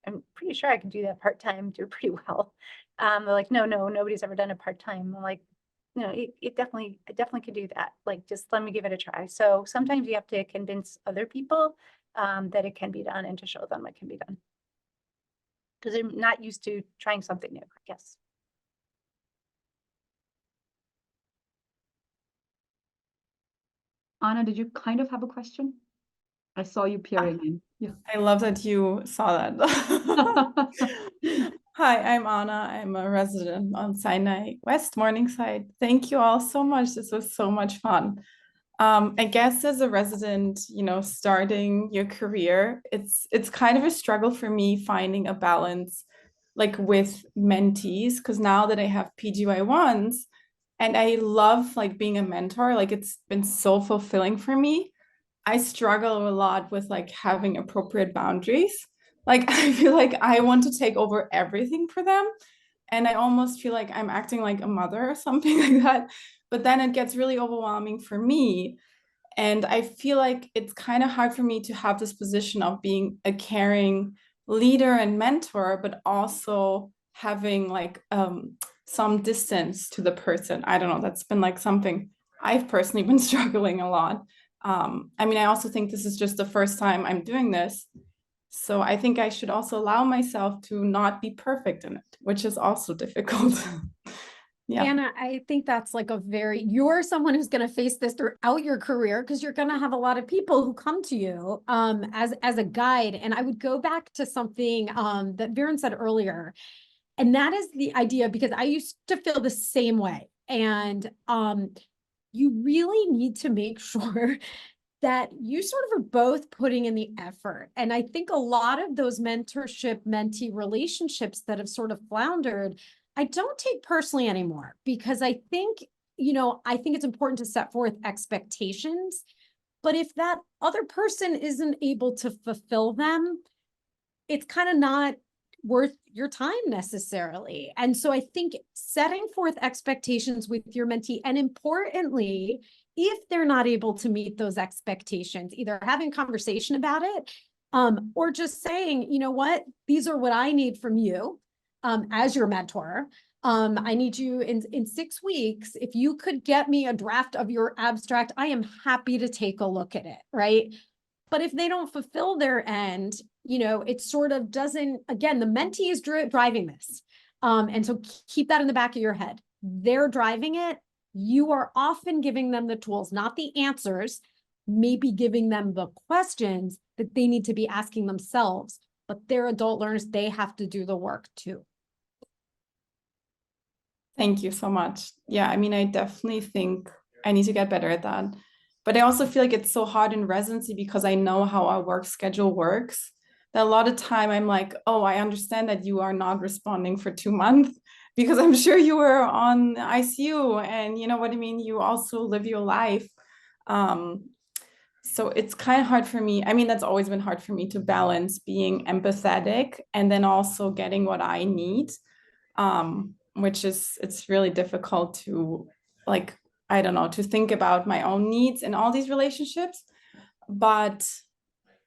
I'm pretty sure I can do that part-time, do pretty well. They're like, no, nobody's ever done it part-time. I'm like, no, I definitely could do that. Like, just let me give it a try. So sometimes you have to convince other people that it can be done and to show them it can be done. Because they're not used to trying something new, I guess. Anna, did you kind of have a question? I saw you peering in. Yeah. I love that you saw that. Hi, I'm Anna. I'm a resident on Sinai West Morningside. Thank you all so much. This was so much fun. I guess as a resident, starting your career, it's kind of a struggle for me finding a balance like with mentees, because now that I have PGY1s and I love like being a mentor, like it's been so fulfilling for me. I struggle a lot with like having appropriate boundaries. Like I feel like I want to take over everything for them. And I almost feel like I'm acting like a mother or something like that. But then it gets really overwhelming for me. And I feel like it's kind of hard for me to have this position of being a caring leader and mentor, but also having like some distance to the person. I don't know, that's been like something I've personally been struggling a lot. I also think this is just the first time I'm doing this. So I think I should also allow myself to not be perfect in it, which is also difficult. Yeah. Anna, I think that's like you're someone who's going to face this throughout your career, because you're going to have a lot of people who come to you as a guide. And I would go back to something that Viren said earlier. And that is the idea, because I used to feel the same way. And you really need to make sure that you sort of are both putting in the effort. And I think a lot of those mentorship-mentee relationships that have sort of floundered, I don't take personally anymore, because I think it's important to set forth expectations. But if that other person isn't able to fulfill them, it's kind of not worth your time necessarily. And so I think setting forth expectations with your mentee, and importantly, if they're not able to meet those expectations, either having a conversation about it, or just saying, you know what, these are what I need from you as your mentor. I need you in 6 weeks. If you could get me a draft of your abstract, I am happy to take a look at it, right? But if they don't fulfill their end, it sort of doesn't, again, the mentee is driving this. And so keep that in the back of your head. They're driving it. You are often giving them the tools, not the answers, maybe giving them the questions that they need to be asking themselves, but they're adult learners. They have to do the work too. Thank you so much. Yeah, I definitely think I need to get better at that. But I also feel like it's so hard in residency, because I know how our work schedule works, that a lot of time I'm like, oh, I understand that you are not responding for 2 months, because I'm sure you were on ICU and you know what I mean? You also live your life. So it's kind of hard for me. That's always been hard for me to balance being empathetic and then also getting what I need, which is, it's really difficult to to think about my own needs in all these relationships. But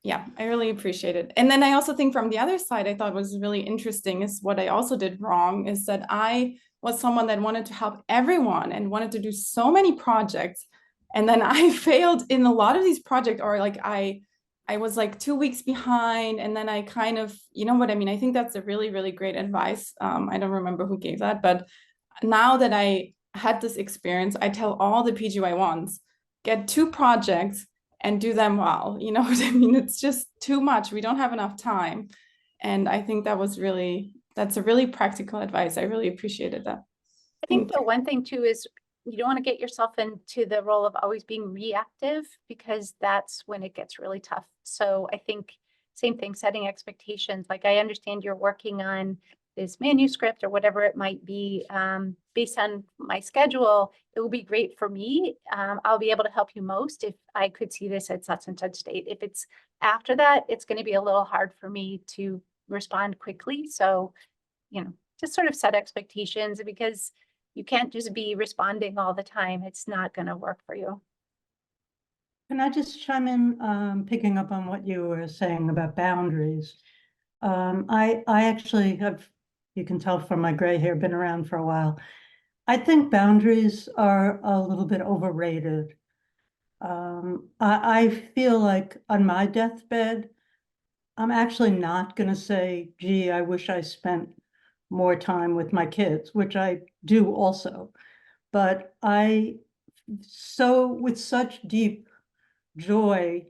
yeah, I really appreciate it. And then I also think from the other side, I thought was really interesting is what I also did wrong is that I was someone that wanted to help everyone and wanted to do so many projects. And then I failed in a lot of these projects, or like I was like 2 weeks behind, and then I kind of, you know what I mean? I think that's a really, really great advice. I don't remember who gave that, but now that I had this experience, I tell all the PGY1s, get 2 projects and do them well. You know what I mean? It's just too much. We don't have enough time. And I think that's a really practical advice. I really appreciated that. I think the one thing too is you don't want to get yourself into the role of always being reactive, because that's when it gets really tough. So I think same thing, setting expectations. Like, I understand you're working on this manuscript or whatever it might be, based on my schedule. It will be great for me. I'll be able to help you most if I could see this at such and such date. If it's after that, it's going to be a little hard for me to respond quickly. So, just sort of set expectations, because you can't just be responding all the time. It's not going to work for you. Can I just chime in, picking up on what you were saying about boundaries? I actually have, you can tell from my gray hair, been around for a while. I think boundaries are a little bit overrated. I feel like on my deathbed, I'm actually not going to say, gee, I wish I spent more time with my kids, which I do also. But with such deep joy,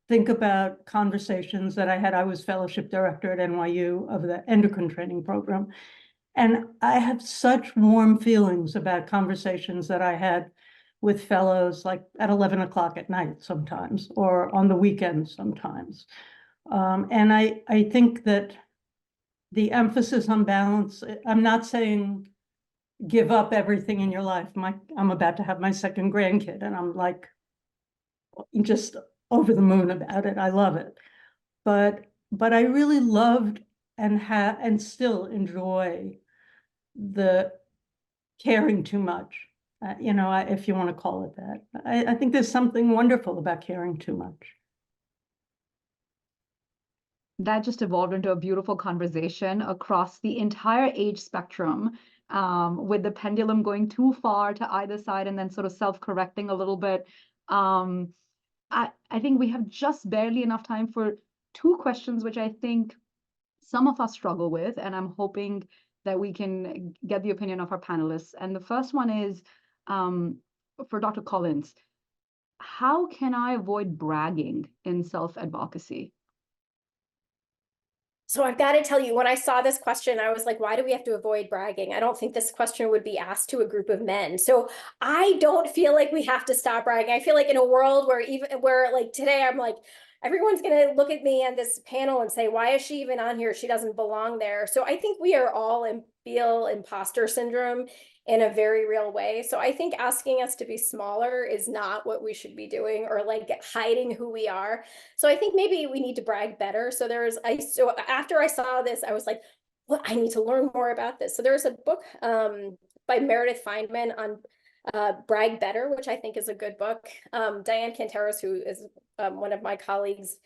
think about conversations that I had. I was fellowship director at NYU of the endocrine training program. And I have such warm feelings about conversations that I had with fellows, like at 11 o'clock at night sometimes, or on the weekends sometimes. And I think that the emphasis on balance, I'm not saying give up everything in your life. I'm about to have my second grandkid, and I'm like just over the moon about it. I love it. But I really loved and still enjoy the caring too much. If you want to call it that. I think there's something wonderful about caring too much. That just evolved into a beautiful conversation across the entire age spectrum, with the pendulum going too far to either side and then sort of self-correcting a little bit. I think we have just barely enough time for 2 questions, which I think some of us struggle with, and I'm hoping that we can get the opinion of our panelists. And the first one is for Dr. Collins. How can I avoid bragging in self-advocacy? So I've got to tell you, when I saw this question, I was like, why do we have to avoid bragging? I don't think this question would be asked to a group of men. So I don't feel like we have to stop bragging. I feel like in a world where like today, I'm like, everyone's going to look at me on this panel and say, why is she even on here? She doesn't belong there. So I think we are all feel imposter syndrome in a very real way. So I think asking us to be smaller is not what we should be doing, or like hiding who we are. So I think maybe we need to brag better. So after I saw this, I was like, well, I need to learn more about this. So there's a book by Meredith Feynman on Brag Better, which I think is a good book. Diane Canteros, who is one of my colleagues,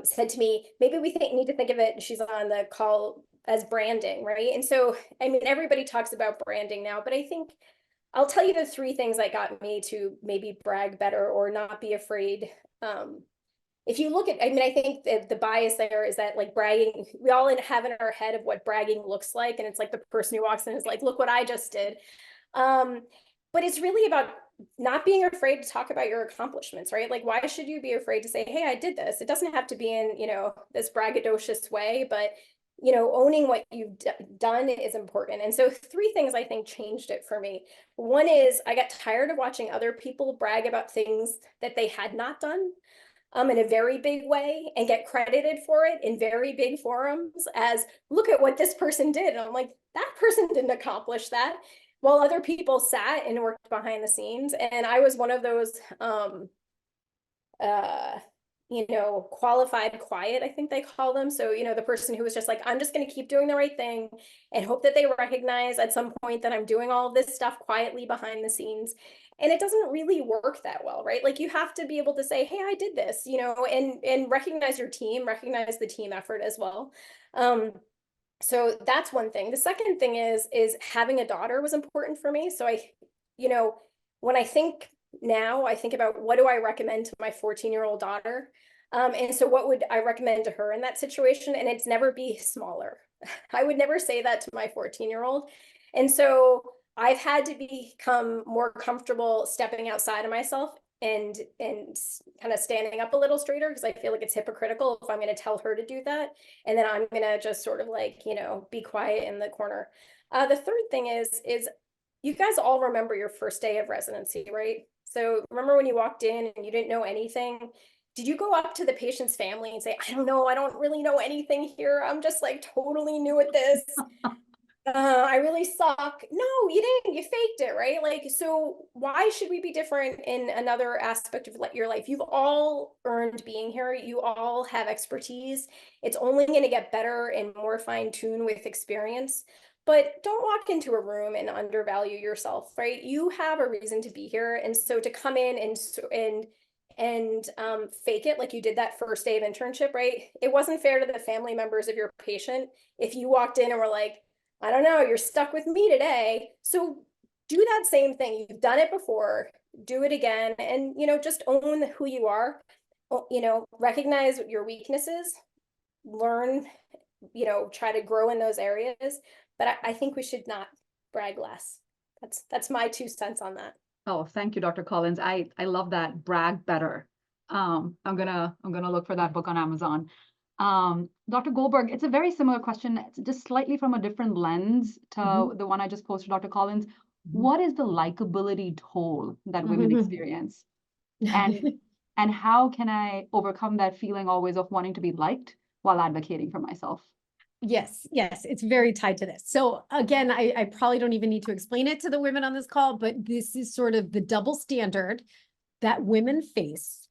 said to me, maybe we need to think of it, she's on the call, as branding, right? And so, I mean, everybody talks about branding now, but I think I'll tell you the 3 things that got me to maybe brag better or not be afraid. If you look at, I mean, I think the bias there is that like bragging, we all have in our head of what bragging looks like. And it's like the person who walks in is like, look what I just did. But it's really about not being afraid to talk about your accomplishments, right? Like, why should you be afraid to say, hey, I did this? It doesn't have to be in, this braggadocious way, but owning what you've done is important. And so 3 things I think changed it for me. One is I got tired of watching other people brag about things that they had not done in a very big way and get credited for it in very big forums as, look at what this person did. And I'm like, that person didn't accomplish that, while other people sat and worked behind the scenes. And I was one of those qualified quiet, I think they call them. So, the person who was just like, I'm just going to keep doing the right thing and hope that they recognize at some point that I'm doing all this stuff quietly behind the scenes. And it doesn't really work that well, right? Like, you have to be able to say, hey, I did this, and recognize your team, recognize the team effort as well. So that's one thing. The second thing is having a daughter was important for me. So when I think now, I think about what do I recommend to my 14-year-old daughter? And so what would I recommend to her in that situation? And it's never be smaller. I would never say that to my 14-year-old. And so I've had to become more comfortable stepping outside of myself and kind of standing up a little straighter, because I feel like it's hypocritical if I'm going to tell her to do that, and then I'm going to just sort of like, be quiet in the corner. The third thing is you guys all remember your first day of residency, right? So remember when you walked in and you didn't know anything? did you go up to the patient's family and say, I don't know, I don't really know anything here. I'm just like totally new at this. I really suck. No, you didn't. You faked it, right? Like, so why should we be different in another aspect of your life? You've all earned being here. You all have expertise. It's only going to get better and more fine-tuned with experience. But don't walk into a room and undervalue yourself, right? You have a reason to be here. And so to come in and fake it like you did that first day of internship, right? It wasn't fair to the family members of your patient if you walked in and were like, I don't know, you're stuck with me today. So do that same thing. You've done it before, do it again. And, just own who you are, recognize your weaknesses, learn, try to grow in those areas. But I think we should not brag less. That's my 2 cents on that. Oh, thank you, Dr. Collins. I love that. Brag better. I'm gonna look for that book on Amazon. Dr. Goldberg, it's a very similar question, just slightly from a different lens to the one I just posed to Dr. Collins. What is the likability toll that women experience? And how can I overcome that feeling always of wanting to be liked while advocating for myself? Yes, it's very tied to this. So again, I probably don't even need to explain it to the women on this call, but this is sort of the double standard that women face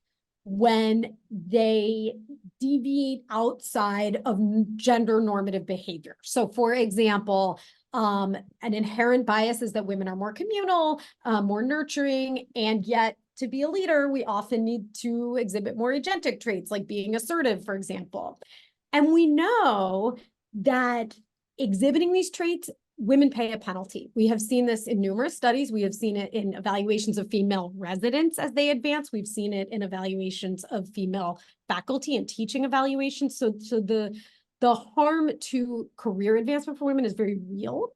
when they deviate outside of gender normative behavior. So for example, an inherent bias is that women are more communal, more nurturing, and yet to be a leader, we often need to exhibit more agentic traits like being assertive, for example. And we know that exhibiting these traits, women pay a penalty. We have seen this in numerous studies. We have seen it in evaluations of female residents as they advance. We've seen it in evaluations of female faculty and teaching evaluations. So the harm to career advancement for women is very real.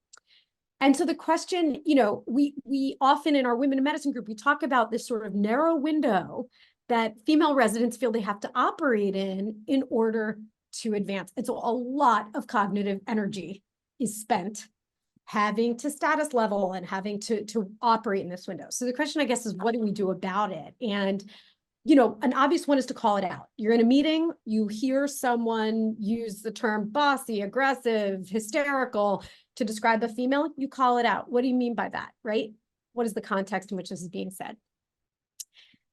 And so the question, we often in our women in medicine group, we talk about this sort of narrow window that female residents feel they have to operate in order to advance. And so a lot of cognitive energy is spent having to status level and having to operate in this window. So the question, I guess, is what do we do about it? And, an obvious one is to call it out. You're in a meeting, you hear someone use the term bossy, aggressive, hysterical to describe a female, you call it out. What do you mean by that, right? What is the context in which this is being said?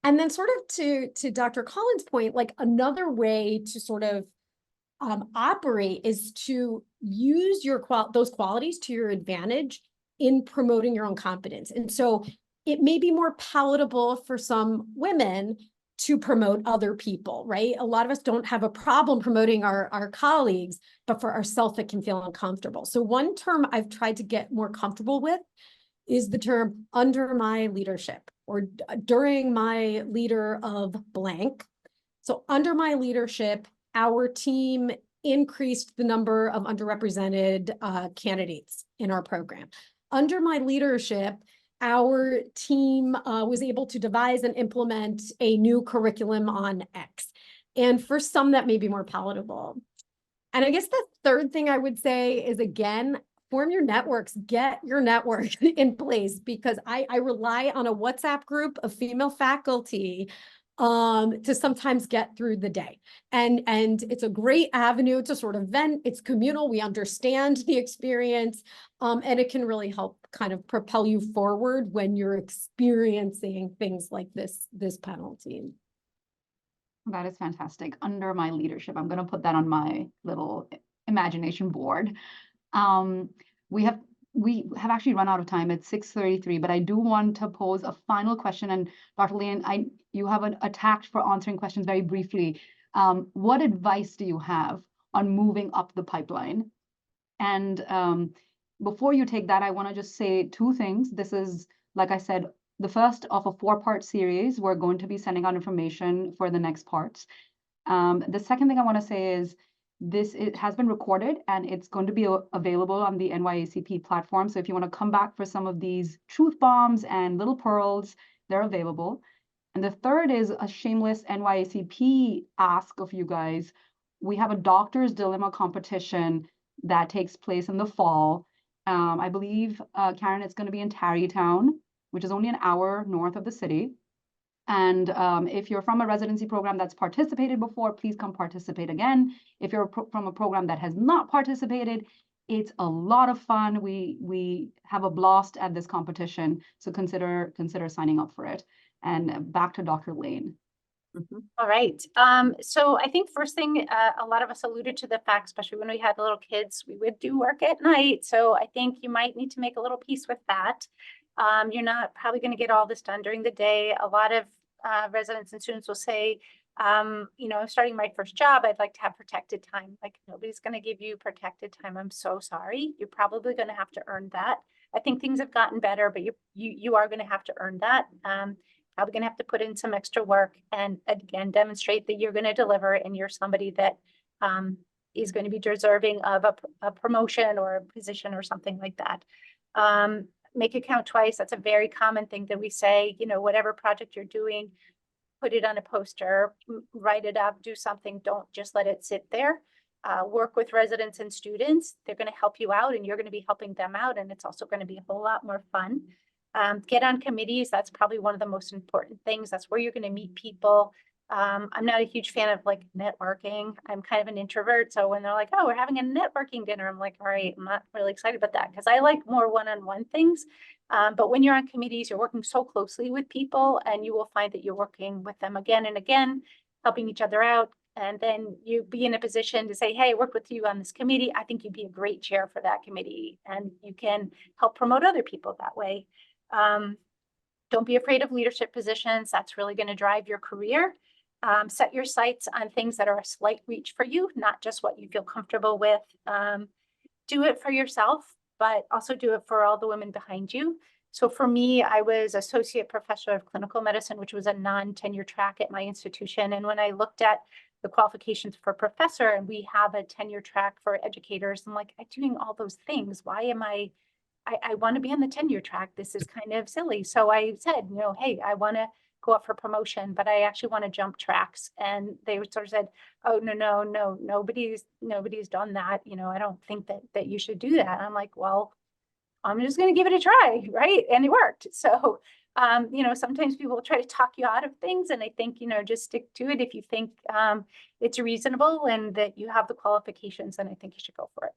And then sort of to Dr. Collins' point, like another way to sort of operate is to use those qualities to your advantage in promoting your own competence. And so it may be more palatable for some women to promote other people, right? A lot of us don't have a problem promoting our colleagues, but for ourselves, it can feel uncomfortable. So one term I've tried to get more comfortable with is the term under my leadership or during my leader of blank. So under my leadership, our team increased the number of underrepresented candidates in our program. Under my leadership, our team was able to devise and implement a new curriculum on X. And for some, that may be more palatable. And I guess the third thing I would say is, again, form your networks, get your network in place, because I rely on a WhatsApp group of female faculty to sometimes get through the day. And it's a great avenue to sort of vent. It's communal. We understand the experience, and it can really help kind of propel you forward when you're experiencing things like this penalty. That is fantastic. Under my leadership, I'm going to put that on my little imagination board. We have actually run out of time at 6:33, but I do want to pose a final question. And Dr. Leon, you have a tact for answering questions very briefly. What advice do you have on moving up the pipeline? And before you take that, I want to just say 2 things. This is, like I said, the first of a 4-part series. We're going to be sending out information for the next parts. The second thing I want to say is it has been recorded and it's going to be available on the NYACP platform. So if you want to come back for some of these truth bombs and little pearls, they're available. And the third is a shameless NYACP ask of you guys. We have a doctor's dilemma competition that takes place in the fall. I believe, Karen, it's going to be in Tarrytown, which is only an hour north of the city. And if you're from a residency program that's participated before, please come participate again. If you're from a program that has not participated, it's a lot of fun. We have a blast at this competition, so consider signing up for it. And back to Dr. Lane. All right. So I think first thing, a lot of us alluded to the fact, especially when we had little kids, we would do work at night. So I think you might need to make a little peace with that. You're not probably going to get all this done during the day. A lot of residents and students will say, you know, starting my first job, I'd like to have protected time. Like, nobody's going to give you protected time. I'm so sorry. You're probably going to have to earn that. I think things have gotten better, but you are going to have to earn that. Probably going to have to put in some extra work and again, demonstrate that you're going to deliver and you're somebody that is going to be deserving of a promotion or a position or something like that. Make it count twice. That's a very common thing that we say, you know, whatever project you're doing, put it on a poster, write it up, do something. Don't just let it sit there. Work with residents and students. They're going to help you out and you're going to be helping them out. And it's also going to be a whole lot more fun. Get on committees. That's probably one of the most important things. That's where you're going to meet people. I'm not a huge fan of like networking. I'm kind of an introvert. So when they're like, oh, we're having a networking dinner, I'm like, all right, I'm not really excited about that because I like more one-on-one things. But when you're on committees, you're working so closely with people and you will find that you're working with them again and again, helping each other out. And then you be in a position to say, hey, I worked with you on this committee. I think you'd be a great chair for that committee. And you can help promote other people that way. Don't be afraid of leadership positions. That's really going to drive your career. Set your sights on things that are a slight reach for you, not just what you feel comfortable with. Do it for yourself, but also do it for all the women behind you. So for me, I was associate professor of clinical medicine, which was a non-tenure track at my institution. And when I looked at the qualifications for professor and we have a tenure track for educators, I'm like, I'm doing all those things. Why am I want to be on the tenure track. This is kind of silly. So I said, you know, hey, I want to go up for promotion, but I actually want to jump tracks. And they sort of said, oh, no, nobody's done that. You know, I don't think that you should do that. And I'm like, well, I'm just going to give it a try. Right. And it worked. So, you know, sometimes people try to talk you out of things. And I think, you know, just stick to it. If you think it's reasonable and that you have the qualifications, then I think you should go for it.